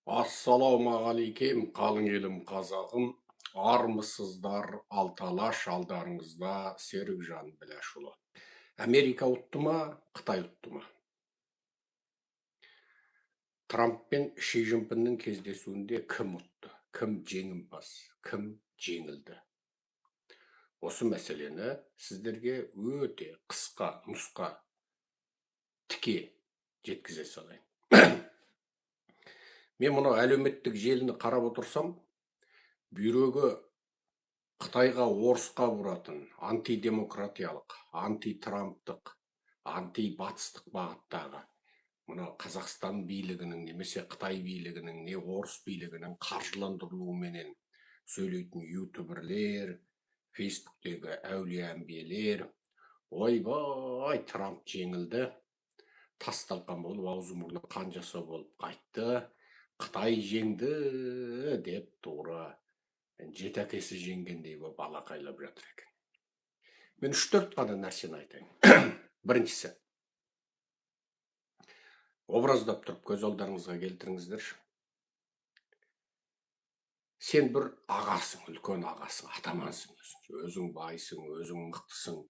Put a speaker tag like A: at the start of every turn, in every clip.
A: Ассалаумағалейкем, қалың елім қазағым, армысыздар, алталаш алдарыңызда Серікжан Біләшұлы. Америка ұтты ма, Қытай ұтты ма? Трамп пен Ши Цзиньпиннің кездесуінде кім ұтты, кім жеңімпаз, кім жеңілді? Осы мәселені сіздерге өте қысқа нұсқа тіке жеткізе салайын. Мен мұны әлеуметтік желіні қарап отырсам, бүйрегі Қытайға орысқа бұратын антидемократиялық, антитрамптық, антибатыстық бағыттағы мына Қазақстан билігінің немесе Қытай билігінің не орыс билігінің қаржыландырылуыменен сөйлейтін ютуберлер, фейсбуктегі әулие әмбиелер, ойбай, Трамп жеңілді, тас талқан болып аузы мұрны қан жасау болып қайтты, Қытай жеңді деп тура жеті әкесі жеңгендей болып алақайлап жатыр екен. Мен 3-4 қана нәрсені айтайын. Біріншісі, образдап тұрып көз алдарыңызға келтіріңіздерші. Сен бір ағасың, үлкен ағасың, атамансың, өзің байсың, өзің мықтысың,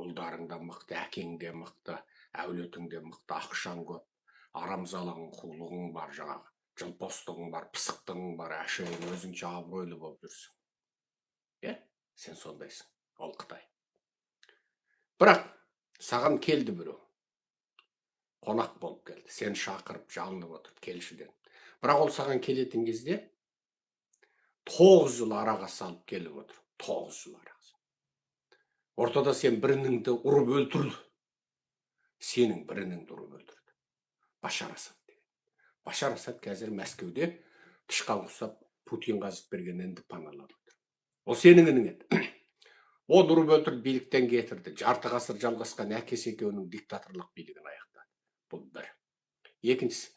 A: ұлдарың да мықты, әкең де мықты, әулетің де мықты, ақшаң көп, арамзалығың, қулығың бар, жаңағы жылпостығың бар, пысықтығың бар, әшейін өзіңше абыройлы болып жүрсің. Сен сондайсың, ол Қытай. Бірақ саған келді біреу, қонақ болып келді, сен шақырып, жалынып отырып, келші деді. Бірақ ол саған келетін кезде 9 жыл араға салып келіп отыр. 9 жыл араға. Ортада сен бірініңді ұрып өлтірді. Сенің бірініңді ұрып өлтірді. Башар Асад деген. Башар Асад қазір Мәскеуде тышқан құсап Путин қазып берген енді паналап отыр. Ол сенің інің еді. Ол ұрып өлтірді, биліктен кетірді. Жарты ғасыр жалғасқан әкесі екеуінің диктаторлық билігін аяқтады. Бұл бір. Екіншісі,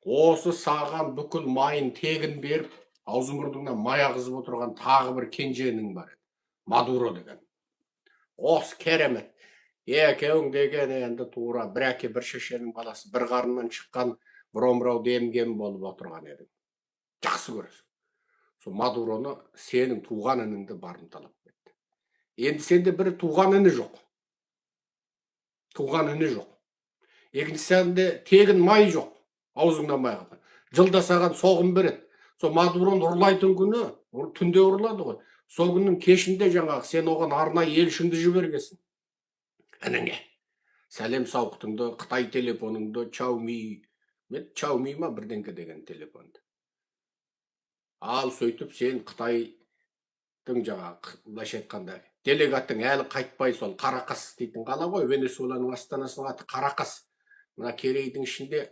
A: осы саған бүкіл майын тегін беріп, аузы мұрныңнан май ағызып отырған тағы бір кенженің бар еді. Мадуро деген. Осы керемет. Екеуің деген енді тура бір әке бір шешенің баласы, бір қарыннан шыққан бір омырау демген болып отырған едің. Жақсы көресің. Сол Мадуроны сенің туған ініңді барымталап кетті. Енді сенде бір туған іні жоқ. Туған іні жоқ. Екіншісінде тегін май жоқ. Аузыңнан май қалды. Жылда саған соғым береді. Сол Мадуроны ұрлайтын күні, түнде ұрлады ғой. Сол күннің кешінде жаңағы сен оған арнайы елшіңді жібергесін. Ініңе. Сәлем сауықтыңды, Қытай телефоныңды, Чауми ма бірдеңке деген телефонды. Ал сөйтіп сен Қытайдың жаңағы, былайша айтқанда, делегаттың әлі қайтпай сол Қарақас дейтін қала ғой, Венесуэланың астанасының аты Қарақас. Мына Керейдің ішінде,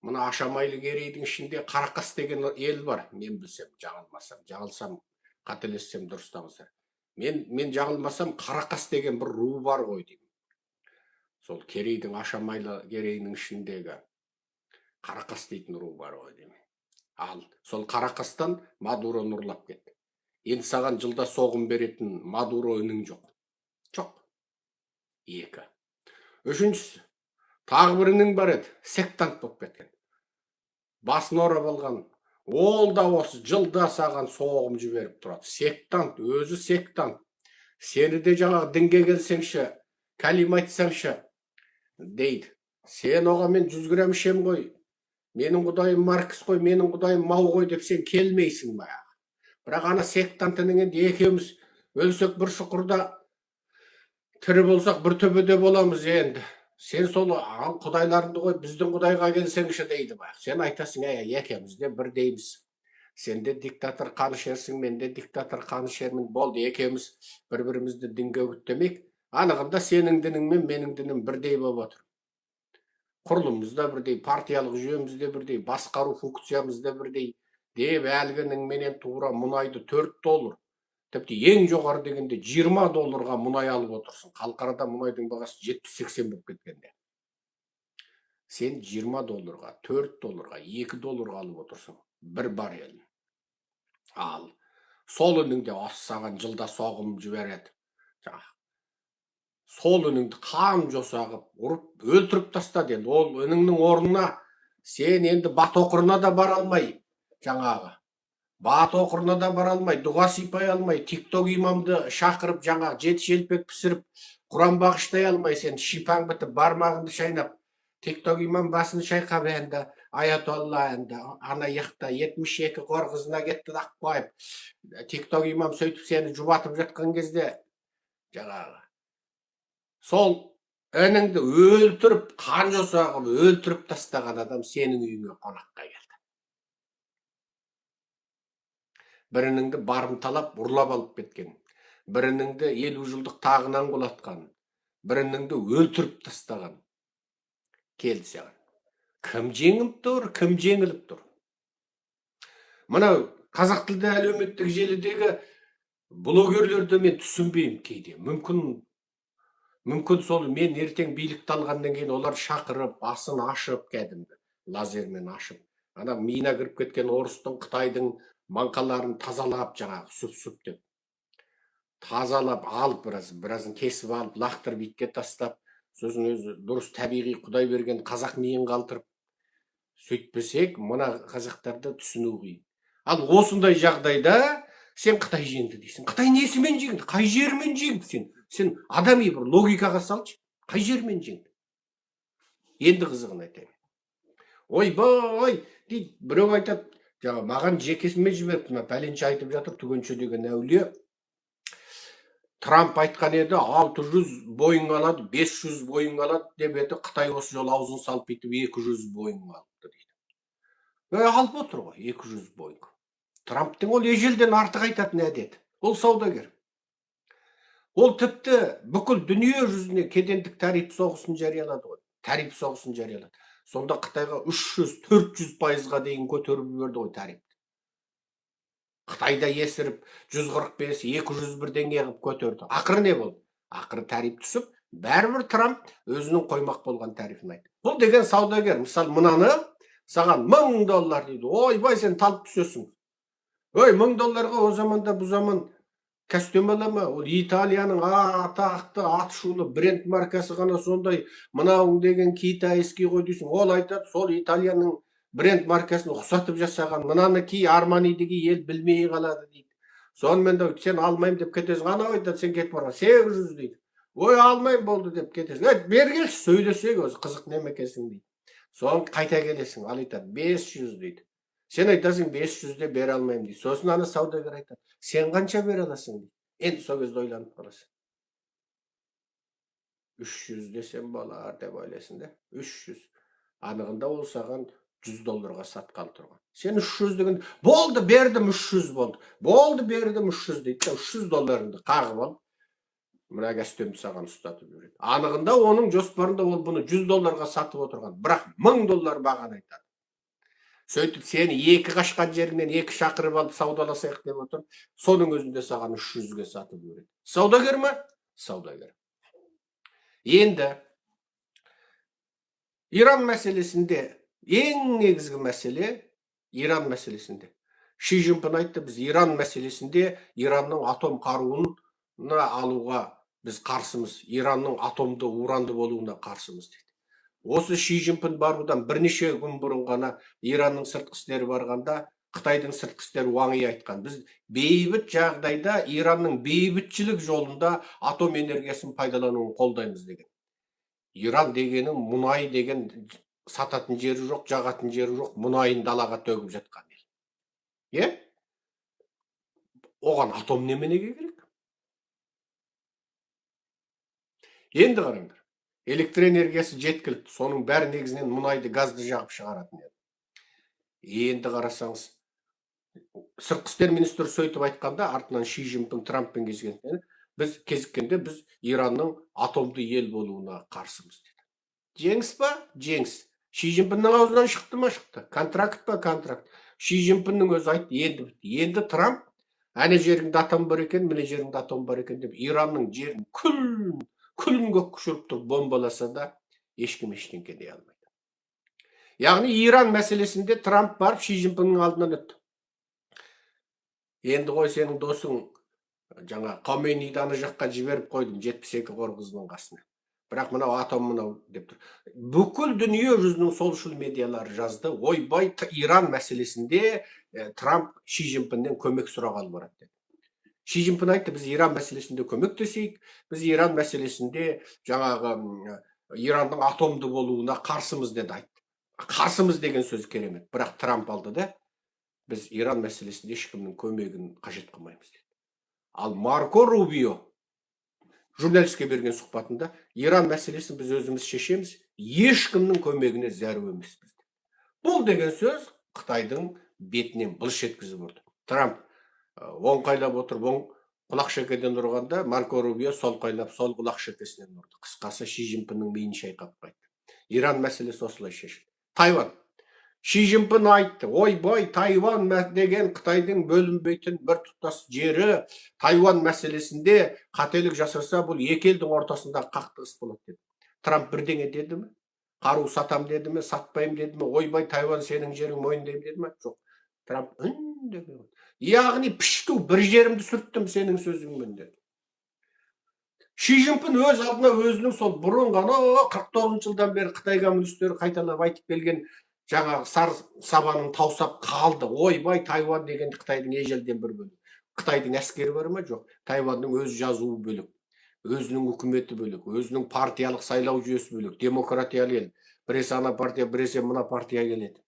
A: мына Ашамайлы Керейдің ішінде Қарақас деген ел бар. Мен білсем, жаңылмасам, жаңылсам, қателессем дұрыстаңыздар. Мен жаңылмасам, Қарақас деген бір ру бар ғой деймін. Сол Керейдің, Ашамайлы Керейдің ішіндегі Қарақас дейтін ру бар ғой деймін. Ал сол Қарақастан Мадуро ұрлап кетті. Енді саған жылда соғым беретін Мадуро үнің жоқ. Жоқ. 2. Үшіншісі, тағы бір інің бар еді, сектант болып кеткен. Басын орап алған. Ол да осы жылда саған соғым жіберіп тұрады. Сектант, өзі сектант. Сені де жаңағы дінге келсеңші, кәлим айтсаңшы дейді. Сен оған мен 100 грамм ішем ғой. Менің құдайым Маркс қой, менің құдайым Мау ғой деп сен келмейсің ба? Бірақ ана сектантының енді екеуміз өлсек бір шұқырда, тірі болсақ бір төбеде боламыз енді. Сен сол құдайларыңды қой, біздің құдайға келсеңші дейді ба. Сен айтасың, екеуміз де бір дейміз. Сен де диктатор қанышерсің, мен де диктатор қанышермін. Болды, екеуміз бір-бірімізді дінге үгіттемейік. Анығында сенің дінің мен менің дінім бірдей болып отыр. Құрылымымыз да бірдей, партиялық жүйеміз де бірдей, басқару функциямыз да бірдей. Деп әлгінің менен тура мұнайды $4, тіпті ең жоғары дегенде $20 мұнай алып отырсың. Қалқарада мұнайдың бағасы 70-80 болып кеткенде. Сен $20, $4, $2 алып отырсың. Бір баррелін. Ал сол үніңде саған жылда соғым жібереді. Сол үніңді қан жосағып, ұрып, өлтіріп тастады. Ол үніңнің орнына Сен енді бат оқырына да бара алмай, жаңағы. Бат оқырына да бара алмай, дұға сипай алмай, тикток имамды шақырып, жаңағы жеті желпек пісіріп, Құран бағыштай алмай, сен шипаң бітіп, бармағыңды шайнап, тикток имам басын шайқап енді, аятолла енді, ана яқта 72 қор қызына кетті ақ қойып, тикток имам сөйтіп сені жұбатып жатқан кезде, жаңағы, сол ініңді өлтіріп, қан жоса қылып өлтіріп тастаған адам сенің үйіңе қонаққа келді. Бірініңді барымталап, ұрлап алып кеткен, бірініңді 50 жылдық тағынан құлатқан, бірініңді өлтіріп тастаған келді саған. Кім жеңіп тұр, кім жеңіліп тұр? Мынау қазақ тілді әлеуметтік желідегі блогерлерді мен түсінбеймін кейде. Мүмкін сол мен ертең билікті алғаннан кейін олар шақырып, басын ашып кәдімгі, лазермен ашып, ана миына кіріп кеткен орыстың, Қытайдың маңқаларын тазалап, жаңағы сүп деп тазалап алып, біразын кесіп алып, лақтырып итке тастап, сосын өзі дұрыс табиғи Құдай берген қазақ миын қалтырып, сөйтпесек, мына қазақтарды түсіну қиын. Ал осындай жағдайда сен Қытай жеңді дейсің. Қытай несімен жеңді? Қай жерімен жеңді сен? Сен адами бір логикаға салшы. Қай жерімен жеңді? Енді қызығын айтайын. Ойбай дейді, біреу айтады, жаңа маған жекесіме жіберіп, мына пәленше айтып жатыр, түгенше деген әулие. Трамп айтқан еді, 600 бойын алады, 500 бойын алады деп еді, Қытай осы жол аузын салып бүйтіп 200 бойын алыпты дейді. Алып отыр ғой 200 бойын. Трамптың ол ежелден артық айтатын әдеті. Ол саудагер. Ол тіпті бүкіл дүние жүзіне кедендік тариф соғысын жариялады ғой. Тариф соғысын жариялады. Сонда Қытайға 300-400%-ға дейін көтеріп жіберді ғой тарифті. Қытайда есіріп 145-200 бірдеңе қылып көтерді. Ақыры не болды? Ақыры тариф түсіп, бәрібір Трамп өзінің қоймақ болған тарифін айтты. Бұл деген саудагер. Мысалы, мынаны саған $1000 дейді. Ойбай, сен талып түсесің. $1000-ға о заманда бұл заман костюм алама, ол Италияның атақты атышулы бренд маркасы ғана сондай, мынауың деген китайский ғой дейсің. Ол айтады, сол Италияның бренд маркасын ұқсатып жасаған, мынаны ки Арманиді ки ел білмей қалады дейді. Сонымен де сен алмайым деп кетесің. Анау айтады, сен кетіп барған 800 дейді. Ой, алмайым болды деп кетесің. Бергелші, сөйлесек өзі, қызық немекесің дейді. Соң қайта келесің, ал айтады 500 дейді. Сен айтасың 500-де бере алмайым дейді. Сосын ана саудагер айтады, сен қанша бере аласың дейді. Енді сол кезде ойланып қаласың. 300 десем болар деп ойлайсың да. 300. Анығында ол саған $100 сатқалы тұрған. Сен 300 деген, болды бердім 300 болды. Болды бердім 300 дейді. $300-ыңды қағып алып, мына костюмді саған ұстатып жүреді. Анығында оның жоспарында ол бұны $100 сатып отырған. Бірақ $1000 бағаны айтады. Сөйтіп сені екі қашқан жеріңнен екі шақырып алып саудаласайық деп отыр. Соның өзінде саған 300-ге сатып жүреді. Саудагер ма? Саудагер. Енді Иран мәселесінде ең негізгі мәселе Иран мәселесінде. Ши Цзиньпин айтты, біз Иран мәселесінде Иранның атом қаруын алуға біз қарсымыз. Иранның атомды уранды болуына қарсымыз дейді. Осы Ши Цзиньпин барудан бірнеше күн бұрын ғана Иранның сыртқы істері барғанда Қытайдың сыртқы істері Уан Йи айтқан, біз бейбіт жағдайда Иранның бейбітшілік жолында атом энергиясын пайдалануын қолдаймыз деген. Иран дегенің мұнай деген сататын жері жоқ, жағатын жері жоқ, мұнайын далаға төгіп жатқан ел. Оған атом неменеге керек? Енді қараңдар. Электр энергиясы жеткілікті, соның бәрі негізінен мұнайды, газды жағып шығаратын еді. Енді қарасаңыз, сыртқы істер министрі сөйтіп айтқанда, артынан Ши Цзиньпин Трамппен кезіккенде біз Иранның атомды ел болуына қарсымыз деді. Жеңіс па? Жеңіс. Ши Цзиньпиннің аузынан шықты ма? Шықты. Контракт па? Контракт. Ши Цзиньпиннің өзі айтты, енді Трамп, әне жеріңде атом бар екен, міне жеріңде атом бар екен деп, Иранның жерін күлін көк күшіріп тұрып бомбаласа да, ешкім ештеңке дей алмайды. Яғни Иран мәселесінде Трамп барып Ши Цзиньпиннің алдынан өтті. Енді ғой сенің досың жаңа Қомейниді ана жаққа жіберіп қойдым 72 қор қызының қасына. Бірақ мынау атом мынау деп тұр. Бүкіл дүние жүзінің солшыл медиалары жазды. Ойбай, Иран мәселесінде Трамп Ши Цзиньпиннен көмек сұрағалы барады деді. Ши Цзиньпин айтты, біз Иран мәселесінде көмектесейік, біз Иран мәселесінде жаңағы Иранның атомды болуына қарсымыз деді айтты. Қарсымыз деген сөз керемет. Бірақ Трамп алды да, біз Иран мәселесінде ешкімнің көмегін қажет қылмаймыз деді. Ал Марко Рубио журналистке берген сұхбатында, Иран мәселесін біз өзіміз шешеміз, ешкімнің көмегіне зәру емеспіз. Бұл деген сөз Қытайдың бетінен былш еткізіп ұрды. Трамп оңқайлап отырып, оң құлақ шекеден ұрғанда, Марко Рубио солқайлап, сол құлақ шекесінен ұрды. Қысқасы Ши Цзиньпиннің миын шайқап қайтты. Иран мәселесі осылай шешілді. Тайван. Ши Цзиньпин айтты, ойбай, Тайван деген Қытайдың бөлінбейтін бір тұтас жері, Тайван мәселесінде қателік жасаса, бұл екі елдің ортасында қақтығыс болады деді. Трамп бірдеңе деді ме? Қару сатам деді ме? Сатпайым деді ме? Ойбай, Тайван сенің жерің, мойындаймын деді ме? Жоқ. Трамп үндемеді. Яғни пішту, бір жерімді сүрттім сенің сөзіңмен деді. Ши Цзиньпин өз алдына өзінің сол бұрын ғана 49 жылдан бері Қытай коммунистері қайталап айтып келген жаңағы сар сабанын таусап қалды. Ойбай, Тайван деген Қытайдың ежелден бір бөлігі. Қытайдың әскері бар ма? Жоқ. Тайванның өз жазуы бөлек, өзінің үкіметі бөлек, өзінің партиялық сайлау жүйесі бөлек, демократиялы ел. Біресе ана партия, біресе мына партия келеді.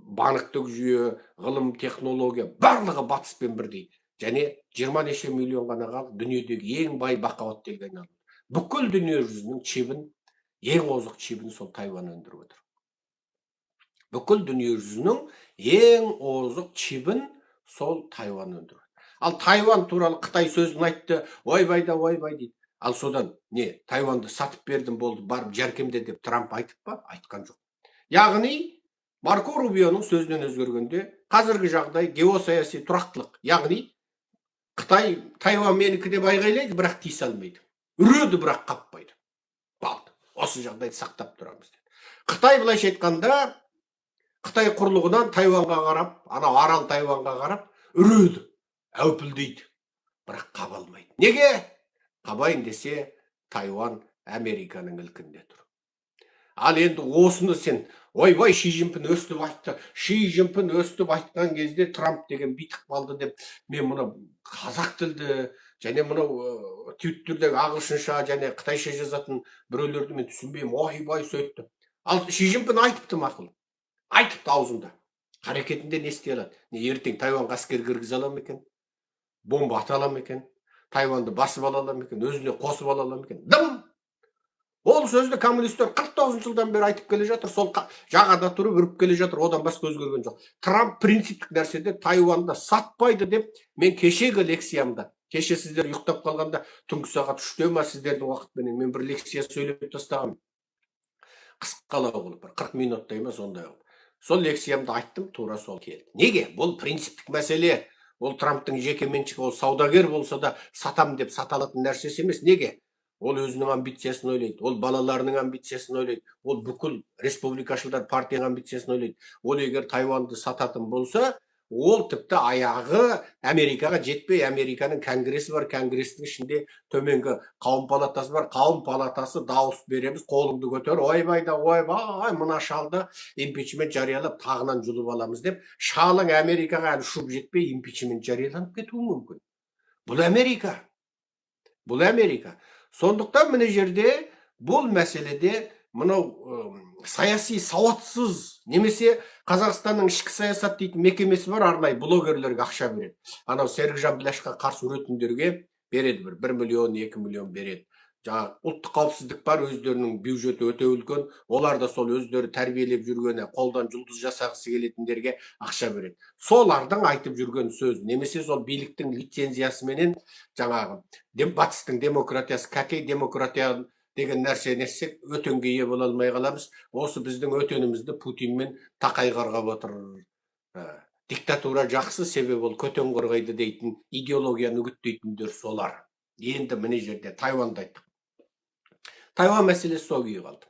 A: Банктық жүйе, ғылым, технология барлығы батыспен бірдей. Және 20 неше миллион ғана халық дүниедегі ең бай бақуатты елге айналды. Бүкіл дүние жүзінің чебін, ең озық чебін сол Тайван өндіріп отыр. Бүкіл дүние жүзінің ең озық чебін сол Тайван өндіріп отыр. Ал Тайван туралы Қытай сөзін айтты, ойбай да ойбай дейді. Ал содан не, Тайванды сатып бердім болды, барып жәркемде деп Трамп айтып па? Айтқан жоқ. Яғни Марко Рубионың сөзінен өзгергенде қазіргі жағдай геосаяси тұрақтылық. Яғни Қытай Тайван менікі деп айғайлайды, бірақ тиісе алмайды. Үреді, бірақ қаппайды. Балды. Осы жағдайды сақтап тұрамыз деді. Қытай былайша айтқанда, Қытай құрлығынан Тайванға қарап, ана арал Тайванға қарап, үреді, әупілдейді, бірақ қаба алмайды. Неге? Қабайын десе, Тайван Американың ілкінде тұр. Ал енді осыны сен, ойбай, Ши Цзиньпин өстіп айтты. Ши Цзиньпин өстіп айтқан кезде Трамп деген битік қалды деп, мен мұны қазақ тілді, және мұны твиттердегі ағылшынша және қытайша жазатын біреулерді мен түсінбеймін. Ойбай, сөйтті. Ал Ши Цзиньпин айтыпты мақұл. Айтыпты аузында. Қарекетінде не істей алады? Не ертең Тайванға әскер кіргізе ала ма екен? Бомба ата ала ма екен? Тайванды басып ала ма екен? Өзіне қосып ала ма екен? Дым! Ол сөзді коммунистер 49 жылдан бері айтып келе жатыр, сол жағада тұрып үріп келе жатыр, одан басқа өзгерген жоқ. Трамп принциптік нәрседе Тайванды сатпайды деп, мен кешегі лекциямда, кеше сіздер ұйықтап қалғанда, түнгі сағат 3-те ма сіздердің уақытпенен мен бір лекция сөйлеп тастағам. Қысқалау болып, 40 минуттай ма сондай болып. Сол лекциямды айттым, тура сол келді. Неге? Бұл принциптік мәселе. Ол Трамптың жеке меншігі, ол саудагер болса да сатам деп саталатын нәрсесі емес. Неге? Ол өзінің амбициясын ойлайды, ол балаларының амбициясын ойлайды, ол бүкіл республикашылдар партияның амбициясын ойлайды. Ол егер Тайванды сататын болса, ол тіпті аяғы Америкаға жетпей, Американың конгресі бар, конгрестің ішінде төменгі қауым палатасы бар, қауым палатасы дауыс береміз, қолыңды көтер, ойбай да ойбай, мына шалды импичмент жариялап тағынан жұлып аламыз деп, шалың Америкаға әлі ұшып жетпей, импичмент жарияланып кетуі мүмкін. Бұл Америка. Бұл Америка. Сондықтан міне жерде бұл мәселеде мынау саяси сауатсыз немесе Қазақстанның ішкі саясат дейтін мекемесі бар, арнайы блогерлерге ақша береді. Анау Серікжан Біләшқа қарсы үретіндерге береді, 1 миллион, 2 миллион береді. Жаңағы ұлттық қауіпсіздік бар, өздерінің бюджеті өте үлкен, олар да сол өздері тәрбиелеп жүргені, қолдан жұлдыз жасағысы келетіндерге ақша береді. Солардың айтып жүрген сөз, немесе сол биліктің лицензиясыменен жаңағы батыстың демократиясы, какей демократия деген нәрсе несек өтенге ие бола алмай қаламыз. Осы біздің өтенімізді Путинмен тақай қарғап отыр. Диктатура жақсы, себебі ол көтен қорғайды дейтін идеологияны үгіттейтіндер солар. Енді міне жерде Тайванды айттық. Тайван мәселесі сол күйі қалды.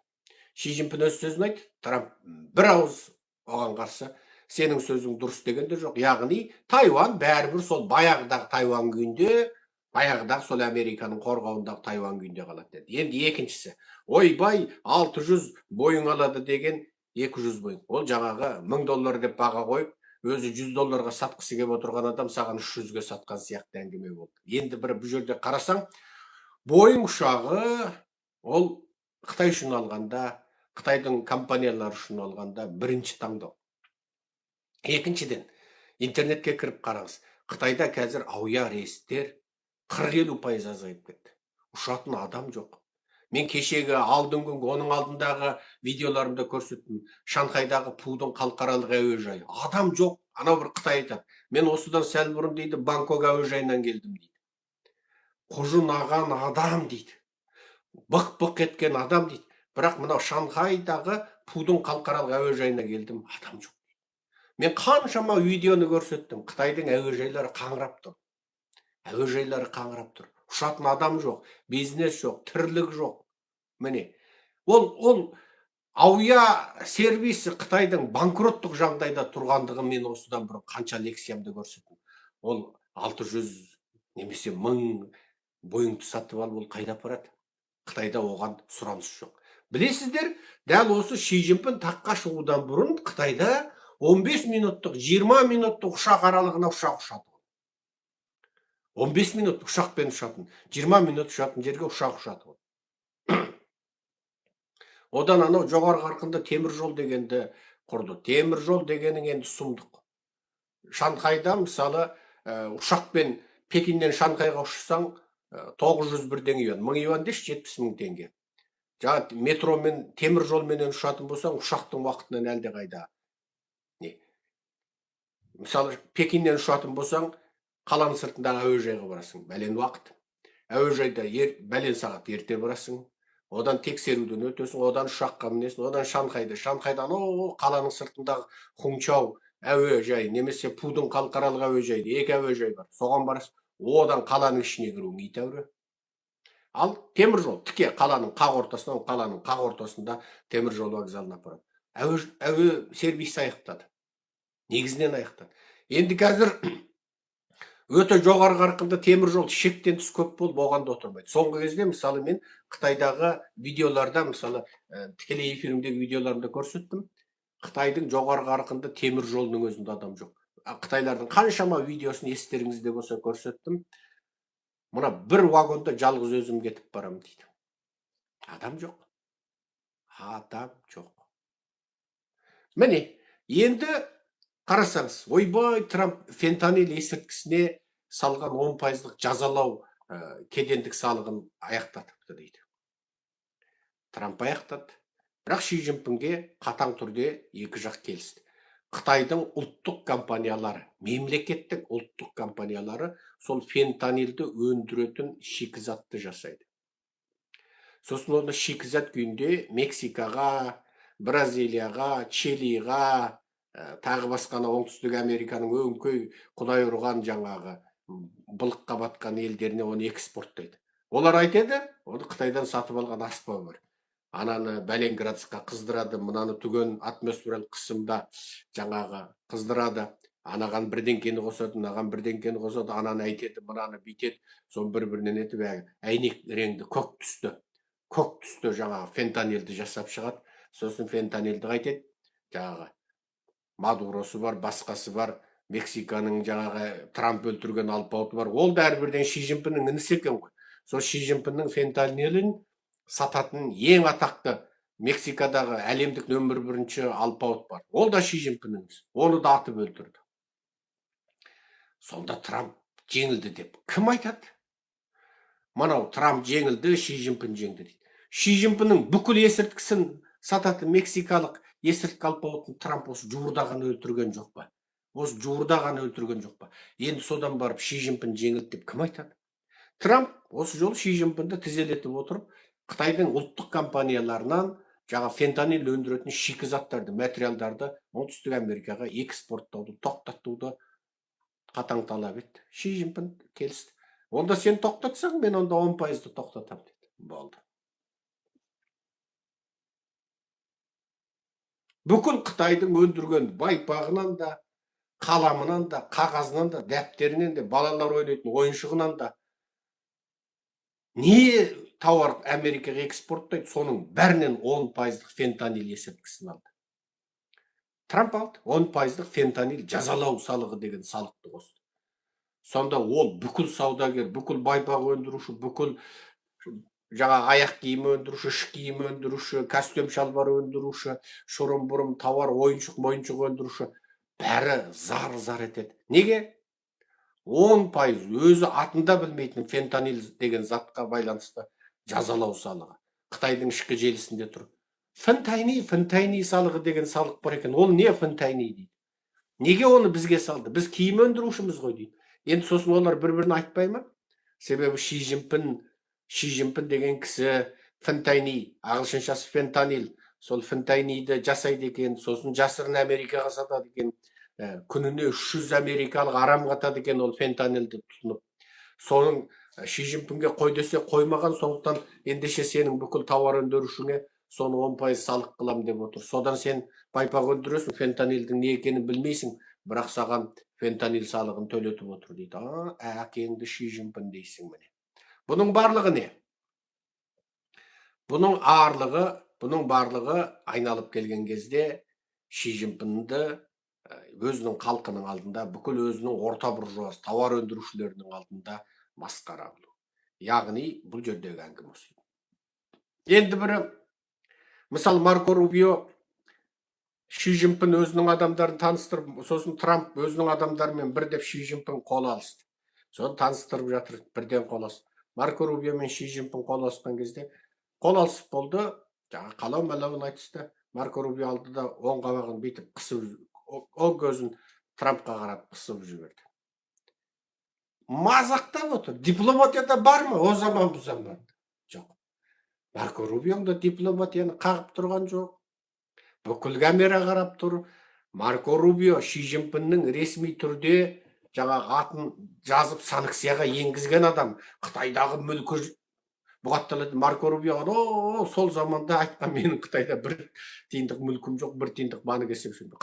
A: Ши Цзиньпин өз сөзін айтты, Трамп бір ауыз оған қарсы, сенің сөзің дұрыс дегенде жоқ. Яғни Тайван бәрібір сол баяғыдағы Тайван күйінде Баяғыдағы сол Американың қорғауындағы Тайвань күйінде қалады деді. Енді екіншісі, ойбай 600 бойың алады деген 200 бойың. Ол жаңағы $1000 деп баға қойып, өзі $100 сатқысы келіп отырған адам саған 300-ге сатқан сияқты әңгіме болды. Енді бір бұл жерде қарасаң, Боинг ұшағы ол Қытай үшін алғанда, Қытайдың компаниялары үшін алғанда бірінші таңдау. Екіншіден, интернетке кіріп қараңыз. Қытайда қазір ауя рейстер 40-50% азайып кетті. Ұшатын адам жоқ. Мен кешегі алдың күнгі оның алдындағы видеоларымда көрсеттім. Шанхайдағы Пудың халықаралық әуежайы. Адам жоқ. Анау бір Қытай айтады. Мен осыдан сәл бұрын дейді, Бангкок әуежайынан келдім дейді. Құжынаған адам дейді. Бық-бық еткен адам дейді. Бірақ мынау Шанхайдағы Пудың халықаралық әуежайына келдім, адам жоқ. Мен қаншама видеоны көрсеттім. Қытайдың әуежайлары қаңырап тұр. Әуежайлары қаңырап тұр. Ұшатын адам жоқ, бизнес жоқ, тірлік жоқ. Міне, ол ауя сервисі Қытайдың банкроттық жағдайда тұрғандығын мен осыдан бұрын қанша лекциямды көрсеттім. Ол 600 немесе 1000 Боингты сатып алып, ол қайда апарады? Қытайда оған сұраныс жоқ. Білесіздер, дәл осы Ши Цзиньпин таққа шығудан бұрын Қытайда 15 минуттық, 20 минуттық ұшақ аралығына ұшақ ұшады. 15 минут ұшақпен ұшатын, 20 минут ұшатын жерге ұшақ ұшады. Одан анау жоғары қарқынды темір жол дегенді құрды. Темір жол дегенің енді сұмдық. Шанхайда мысалы ұшақпен Пекиннен Шанхайға ұшсаң 901 юан, 1000 юан деші 70.000 теңге. Жаңа метромен, темір жолменен ұшатын болсаң, ұшақтың уақытынан әлде қайда. Мысалы, Пекиннен ұшатын болсаң, қаланың сыртындағы әуежайға барасың, бәлен уақыт. Әуежайда бәлен сағат ерте барасың, одан тексеруден өтесің, одан ұшаққа мінесің, одан Шанхайдан қаланың сыртындағы Хунчау әуежайы, немесе Пудың халықаралық әуежайы, екі әуежай бар, соған барасың, одан қаланың ішіне кіруің итәуірі. Ал темір жол тіке қаланың қақ ортасынан, қаланың қақ ортасында темір жол вокзалына апарады. Әуе сервис аяқтады. Негізінен аяқтады. Енді қазір өте жоғары қарқынды темір жол шектен тыс көп болып, оған да отырмайды. Соңғы кезде мысалы мен Қытайдағы видеоларда, мысалы тікелей эфирімдегі видеоларымда көрсеттім. Қытайдың жоғары қарқынды темір жолының өзінде адам жоқ. Қытайлардың қаншама видеосын естеріңізде болса көрсеттім. Мына бір вагонда жалғыз өзім кетіп барам дейді. Адам жоқ. Адам жоқ. Міне, енді қарасаңыз, ойбай, Трамп фентанил есірткісіне салған 10%-лық жазалау кедендік салығын аяқтатыпты дейді. Трамп аяқтады. Бірақ Ши Цзиньпинге қатаң түрде екі жақ келісті. Қытайдың ұлттық компаниялары, мемлекеттік ұлттық компаниялары сол фентанилді өндіретін шикізатты жасайды. Сосын оны шикізат күйінде Мексикаға, Бразилияға, Чилиға, тағы басқаны оңтүстік Американың өңкей құдай ұрған жаңағы былыққа батқан елдеріне оны экспорттайды. Олар айтады, оны Қытайдан сатып алған аспабы бар. Ананы бәлен градусқа қыздырады, мынаны түген атмосфералық қысымда жаңағы қыздырады. Анаған бірдеңкені қосады, мынаған бірдеңкені қосады, ананы айтеді, мынаны бүйтеді. Соны бір-бірінен етіп, әйнек реңді көк түсті жаңағы фентанилді жасап шығады. Сосын фентанилді қайтеді. Жаңағы Мадуросы бар, басқасы бар, Мексиканың жаңағы Трамп өлтірген алпауыты бар. Ол да әрбірден Ши Цзиньпиннің інісі екен ғой. Сол Ши Цзиньпиннің фентанилін сататын ең атақты Мексикадағы әлемдік нөмір 1 алпауыт бар. Ол да Ши Цзиньпиннің ісі. Оны да атып өлтірді. Сонда Трамп жеңілді деп кім айтады? Манау Трамп жеңілді, Ши Цзиньпин жеңді дейді. Ши Цзиньпиннің бүкіл есірткісін сататын мексикалық есірткі алпауытын Трамп осы жуырда өлтірген жоқ па? Осы жуырда өлтірген жоқ па? Енді содан барып Ши Цзиньпин жеңілді деп кім айтады? Трамп осы жолы Ши Цзиньпинді тізелетіп отырып, Қытайдың ұлттық компанияларынан жаңа фентанил өндіретін шикізаттарды, материалдарды оңтүстік Америкаға экспорттауды тоқтатуды қатаң талап етті. Ши Цзиньпин келісті. Онда сен тоқтатсаң, мен онда 10%-ды тоқтатам деді. Болды. Бүкіл Қытайдың өндірген байпағынан да, қаламынан да, қағазынан да, дәптерінен де, балалар ойнайтын ойыншығынан да не тауар Америкаға экспорттайды, соның бәрінен 10% фентанил есірткісін алды. Трамп алды, 10% фентанил жазалау салығы деген салықты қосты. Сонда ол бүкіл саудагер, бүкіл байпақ өндіруші, бүкіл жаңа аяқ киім өндіруші, іш киім өндіруші, костюм шалбар өндіруші, шұрым-бұрым тауар, ойыншық өндіруші, бәрі зар етеді. Неге? 10% өзі атында білмейтін фентанил деген затқа байланысты жазалау салығы. Қытайдың ішкі желісінде тұр. Фентайни салығы деген салық бар екен. Ол не фентайни дейді? Неге оны бізге салды? Біз киім өндірушіміз ғой дейді. Енді сосын олар бір-бірін айтпай ма? Себебі Ши Цзиньпин деген кісі фентайни, ағылшыншасы фентанил, сол фентайниді жасайды екен, сосын жасырын Америкаға сатады екен. Күніне 300 америкалық арам қатады екен ол фентанилді тұтынып. Соның Ши Цзиньпинге қой десе қоймаған, сондықтан ендеше сенің бүкіл тауар өндірушіңе соны 10% салық қылам деп отыр. Содан сен байпақ өндіресің, фентанилдің не екенін білмейсің, бірақ саған фентанил салығын төлетіп отыр дейді. Әкеңді Ши Цзиньпин дейсің міне. Бұның барлығы не? Бұның барлығы айналып келген кезде Ши Цзиньпинді өзінің халқының алдында, бүкіл өзінің орта буржуаз тауар өндірушілерінің алдында масқара қылу. Яғни бұл жердегі әңгіме осы. Енді бірі, мысалы Марко Рубио, Ши Цзиньпин өзінің адамдарын таныстырып, сосын Трамп өзінің адамдарымен бір деп Ши Цзиньпин қол алысты. Соны таныстырып жатыр, бірден қол алысты. Марко Рубио мен Ши Цзиньпин қол алысқан кезде қол алысып болды, жаңа қалау-малауын айтысты. Марко Рубио алды да оң қабағын бүйтіп қысып, ол көзін Трампқа қарап қысып жіберді. Мазақтап отыр. Дипломатияда бар ма? О заман бұл заман. Жоқ. Марко Рубиоң да дипломатияны қағып тұрған жоқ. Бүкіл камера қарап тұр. Марко Рубио Ши Цзиньпиннің ресми түрде жаңағы атын жазып санкцияға енгізген адам. Қытайдағы мүлкі бұғатталады. Марко Рубиоға сол заманда айтқан, менің Қытайда бір тиындық мүлкім жоқ, бір тиындық банк есеп шоты.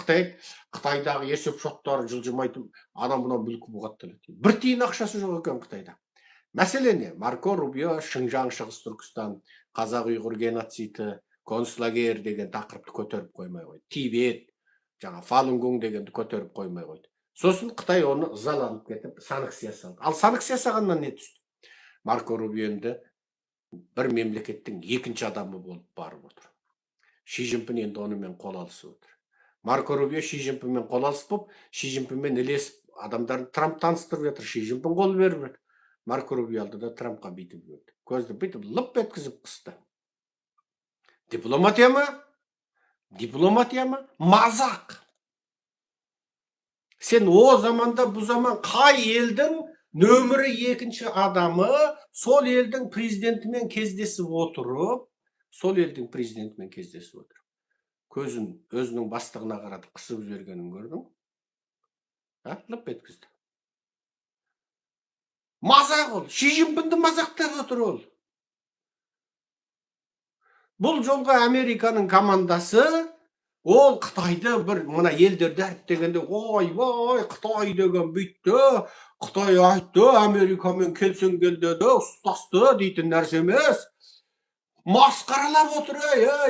A: Қытайдағы есеп шоттары жылжымайтын, ана-мына мүлкі бұғатталады. Бір тиын ақшасы жоқ екен Қытайда. Мәселе не? Марко Рубио Шыңжаң, Шығыс Түркістан, Қазақ-Ұйғыр геноциді, концлагер деген тақырыпты көтеріп қоймай қойды. Тибет, жаңа Фалунгонг дегенді көтеріп қоймай қойды. Сосын Қытай оны ызаланып кетіп санкция салды. Ал санкция салғаннан не түсті? Марко Рубионы бір мемлекеттің екінші адамы болып барып отыр. Ши Цзиньпин енді онымен қол алысып отыр. Марко Рубио Ши Цзиньпинмен қол алысып болып, Ши Цзиньпинмен ілесіп, адамдарды Трамп таныстырып жатыр. Ши Цзиньпин қол беріп жатыр. Марко Рубио алды да Трампқа бүйтіп жіберді. Көзді бүйтіп лып еткізіп қысты. Дипломатия ма? Дипломатия ма? Мазақ. Сен о заманда, бұл заман қай елдің нөмірі екінші адамы сол елдің президентімен кездесіп отырып, көзін өзінің бастығына қарады, қысып жібергенін көрдің? Лып еткізді. Мазақ ол. Ши Цзиньпинді мазақтап отыр ол. Бұл жолға Американың командасы, ол Қытайды бір мына елдерді әріптегенде, ой, Қытай деген бүйтті, Қытай айтты, Америкамен келсең кел деді, ұстасты дейтін нәрсе емес. Масқаралап отыр,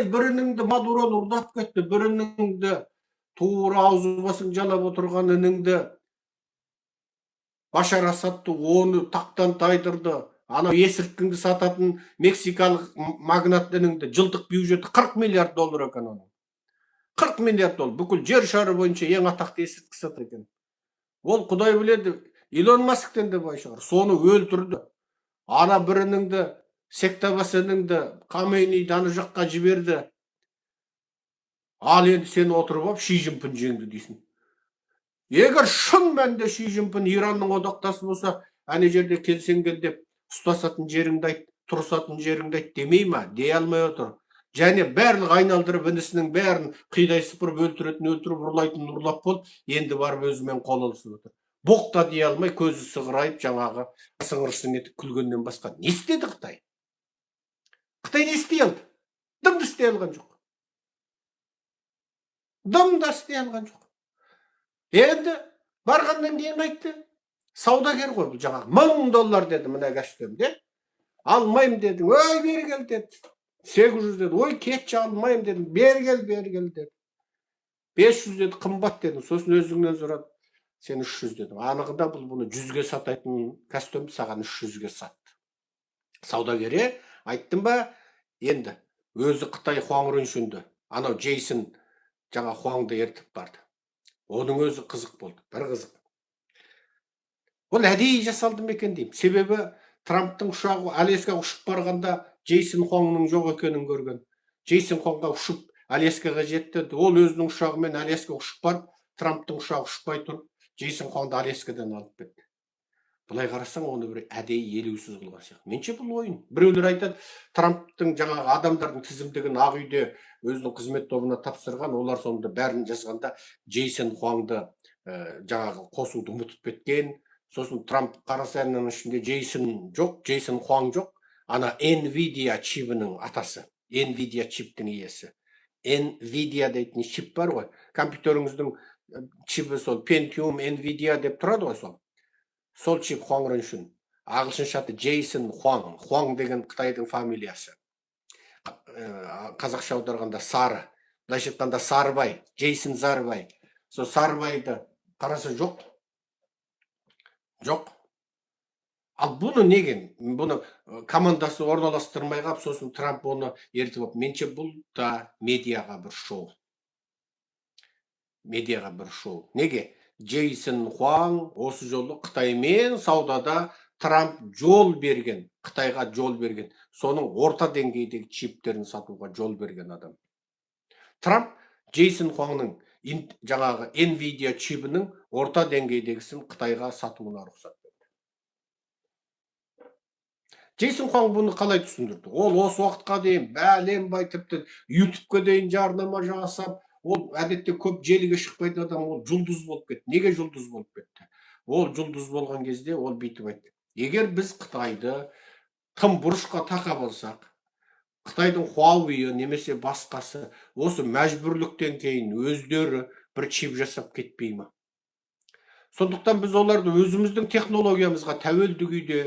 A: бірініңді Мадуроны ұрдап кетті, бірініңді тура аузы басын жалап отырған ініңді Башар Асадты оны тақтан тайдырды. Ана есірткіңді сататын мексикалық магнат ініңді жылдық бюджеті $40 миллиард екен оның. $40 миллиард. Бүкіл жер шары бойынша ең атақты есірткі сатыр екен. Ол құдай біледі, Илон Масктен де бай шығар. Соны өлтірді. Ана бірініңді, сектабасыныңды Камейниді ана жаққа жіберді. Ал енді сен отырып алып Ши Цзиньпин жеңді дейсің. Егер шын мәнінде Ши Цзиньпин Иранның одақтасы болса, әне жерде келсең кел деп, ұстасатын жеріңді айт, тұрысатын жеріңді айт демей ма? Дей алмай отыр. Және барлық айналдырып інісінің бәрін қидай сыпырып өлтіретін өлтіріп, ұрлайтын ұрлап болып, енді барып өзімен қол алысып отыр. Боқта дей алмай, көзі сығырайып, жаңағы сыңырсын етіп күлгеннен басқа не істеді Қытай? Қытай не істей алды? Дымды істей алған жоқ. Дымда істей алған жоқ. Енді барғаннан кейін айтты, саудагер ғой бұл, жаңағы $1000 деді мына костюмде. Almayım dedim. Ой, beri gel dedi. 800 dedi. Ой, ketçi almayım dedim. Beri gel dedi. 500 dedi, kımbat dedim. Sosun özüңнен сурап, sen 300 dedim. Anығында бұл бұны 100-ге сатайтын костюмді саған 300-ге сатты. Саудагері, айттым ба, енді өзі Қытай Хуаң Руншүнді, анау Джейсон жаңа Хуаңды ертіп барды. Оның өзі қызық болды, бір қызық. Ол әдейі жасалды ма екен деймін. Себебі Трамптың ұшағы Аляскаға ұшып барғанда Джейсон Хуаңның жоқ екенін көрген. Джейсон Хуаңға ұшып Аляскаға жетті. Ол өзінің ұшағымен Аляскаға ұшып барып, Трамптың ұшағы ұшпай тұрып, Джейсон Хуаңды Аляскадан алып кетті. Былай қарасаң, оны бір әдейі елеусіз қылған сияқты. Менше бұл ойын. Біреулер айтады, Трамптың жаңағы адамдардың тізімдігін Ақ үйде өзінің қызмет тобына тапсырған, олар сонда бәрін жазғанда Джейсон Хуаңды жаңағы қосуды ұмытып кеткен. Сосын Трамп қараса, ішінде Джейсон жоқ, Джейсон Хуаң жоқ. Ана NVIDIA чибінің атасы. NVIDIA чиптің иесі. NVIDIA дейтін чип бар ғой. Компьютеріңіздің чибі сол Pentium NVIDIA деп тұрады ғой сол. Сол чип Хуаң Руншүн. Ағылшынша аты Джейсон Хуаң. Хуаң деген Қытайдың фамилиясы. Қазақша аударғанда Сары. Былайша айтқанда Сарыбай. Джейсон Сарыбай. Сол Сарыбайды қараса жоқ. Жоқ. Ал бұны неге? Бұны командасы орналастырмай қап, сосын Трамп оны ертіп алып. Менше бұл да медиаға бір шоу. Медиаға бір шоу. Неге? Джейсон Хуаң осы жолы Қытаймен саудада Трамп жол берген, Қытайға жол берген. Соның орта деңгейдегі чиптерін сатуға жол берген адам. Трамп Джейсон Хуаңның жаңағы NVIDIA чибінің орта деңгейдегісін Қытайға сатуына рұқсат берді. Джейсон Хуаң бұны қалай түсіндірді? Ол осы уақытқа дейін бәленбай тіпті YouTube-қа дейін жарнама жасап, ол әдетте көп желіге шықпайды адам, ол жұлдыз болып кетті. Неге жұлдыз болып кетті? Ол жұлдыз болған кезде ол бүйтіп айтты. Егер біз Қытайды тым бұрышқа тақап алсақ, Қытайдың Huawei немесе басқасы осы мәжбүрліктен кейін өздері бір чип жасап кетпей ма? Сондықтан біз оларды өзіміздің технологиямызға тәуелді күйде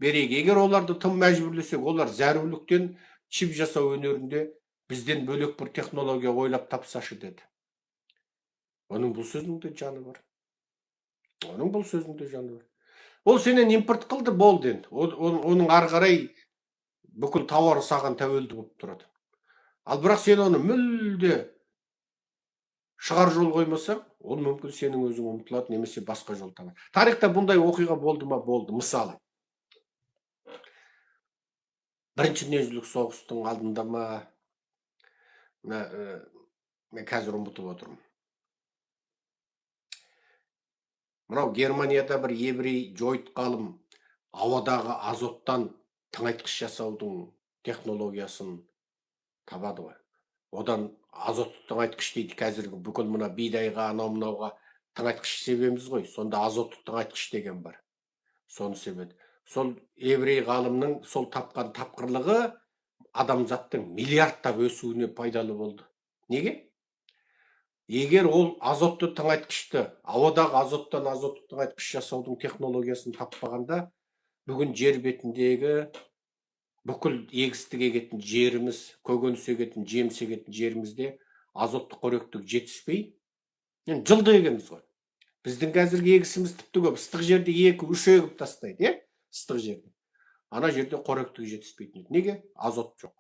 A: берейік. Егер оларды тым мәжбүрлесек, олар зәруліктен чип жасау өнерінде бізден бөлек бір технология ойлап тапсашы деді. Оның бұл сөзінде жаны бар. Оның бұл сөзінде жаны бар. Ол сенен импорт қылды, болды енді. Оның ары қарай бүкіл тауары саған тәуелді болып тұрады. Ал бірақ сен оны мүлде шығар жол қоймасаң, ол мүмкін сенің өзің ұмытылады, немесе басқа жол табады. Тарихта бұндай оқиға болды ма? Болды. Мысалы, Бірінші дүниежүзілік соғыстың алдында ма, мен қазір ұмытып отырмын. Мынау Германияда бір еврей Джойд ғалым ауадағы азоттан тыңайтқыш жасаудың технологиясын табады ғой. Одан азотты тыңайтқыш дейді. Қазіргі бүкіл мына бидайға, анау-мынауға тыңайтқыш себеміз ғой. Сонда азотты тыңайтқыш деген бар. Соны себеді. Сол еврей ғалымның сол тапқан тапқырлығы адамзаттың миллиардтап өсуіне пайдалы болды. Неге? Егер ол азотты тыңайтқышты, ауадағы азоттан азотты тыңайтқыш жасаудың технологиясын таппағанда, бүгін жер бетіндегі бүкіл егістік егетін жеріміз, көкөніс егетін, жеміс егетін жерімізде азотты қоректік жетіспей, жылды егеміз ғой. Біздің қазіргі егісіміз тіпті көп. Ыстық жерде 2-3 егіп тастайды, ыстық жерде. Ана жерде қоректік жетіспейтін. Неге? Азот жоқ.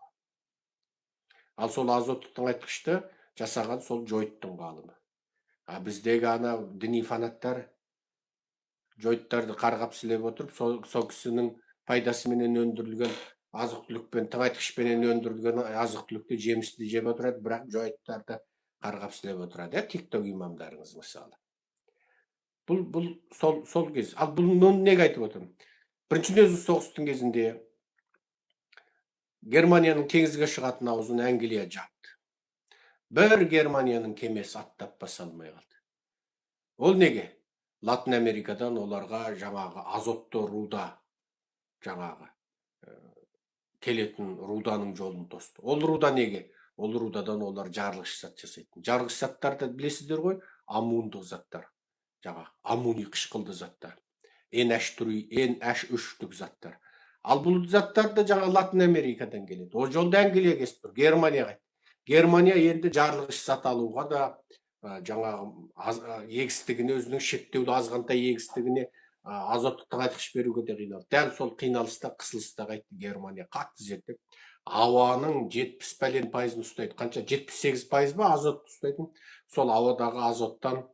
A: Ал сол азотты тыңайтқышты жасаған сол Джойдтың ғалымы. Біздегі ана діни фанаттар Джойдтарды қарғап сілеп отырып, сол кісінің пайдасымен өндірілген азық-түлікпен, тыңайтқышпен өндірілген азық-түлікті, жемісті жеп отырады, бірақ Джойдтарды қарғап сілеп отырады. TikTok имамдарыңыз мысалы. Бұл сол кез. Ал бұл неге айтып отырмын? Бірінші дүниежүзілік соғыстың кезінде Германияның теңізге шығатын аузын Англия жапты. Бір Германияның кемесі аттап баса алмай қалды. Ол неге? Латын Америкадан оларға жаңағы азотты руда, жаңағы келетін руданың жолын тосты. Ол руда неге? Ол рудадан олар жарылғыш зат жасайтын. Жарылғыш заттарды білесіздер ғой, аммундық заттар. Жаңағы аммоний қышқылды заттар. NH3 заттар. Ал бул заттар да жаңа Латын Америкадан келет. О жолда Англия кесип тур, Германияга. Германия енді жарлыгыш сат алууга да жаңағы егістігіне өзінің шектеулі азғантай егістігіне азоттық тыңайтқыш беруге де қиналды. Дәл сол қиналыста қысылыста қайтты Германия қатты зерттеп ауаның 70% ұстайды. Қанша 78% ба азот ұстайтын. Сол ауадағы азоттан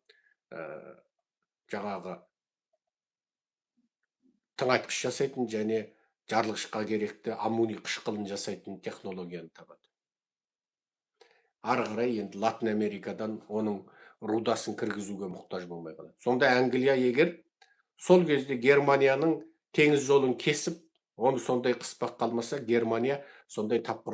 A: жаңағы тыңайтқыш жасайтын және жарылғышқа керекті аммоний қышқылын жасайтын технологияны табады. Ары қарай енді Латын Америкадан оның рудасын кіргізуге мұқтаж болмай қалады. Сонда Англия егер сол кезде Германияның теңіз жолын кесіп, оны сондай қыспақ қалмаса, Германия сондай тапқыр